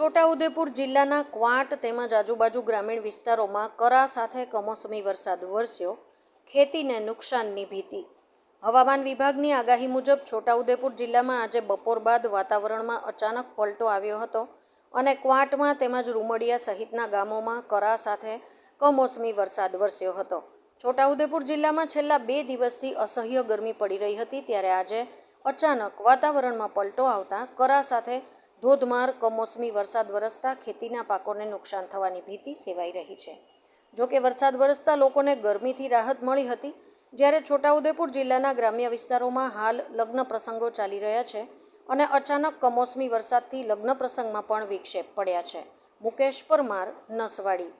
છોટાઉદેપુર જિલ્લાના ક્વાંટ તેમજ આજુબાજુ ગ્રામીણ વિસ્તારોમાં કરા સાથે કમોસમી વરસાદ વરસ્યો, ખેતીને નુકસાનની ભીતિ। હવામાન વિભાગની આગાહી મુજબ છોટાઉદેપુર જિલ્લામાં આજે બપોર બાદ વાતાવરણમાં અચાનક પલટો આવ્યો હતો અને ક્વાંટમાં તેમજ રૂમડિયા સહિતના ગામોમાં કરા સાથે કમોસમી વરસાદ વરસ્યો હતો। છોટાઉદેપુર જિલ્લામાં છેલ્લા 2 દિવસથી અસહ્ય ગરમી પડી રહી હતી, ત્યારે આજે અચાનક વાતાવરણમાં પલટો આવતા કરા સાથે ધોધમાર કમોસમી વરસાદ વરસતા ખેતીના પાકોને નુકસાન થવાની ભીતિ સેવાઈ રહી છે। જોકે વરસાદ વરસતા લોકોને ગરમીથી રાહત મળી હતી, જ્યારે છોટાઉદેપુર જિલ્લાના ગ્રામ્ય વિસ્તારોમાં હાલ લગ્ન પ્રસંગો ચાલી રહ્યા છે અને અચાનક કમોસમી વરસાદથી લગ્ન પ્રસંગમાં પણ વિક્ષેપ પડ્યા છે। મુકેશ પરમાર, નસવાડી।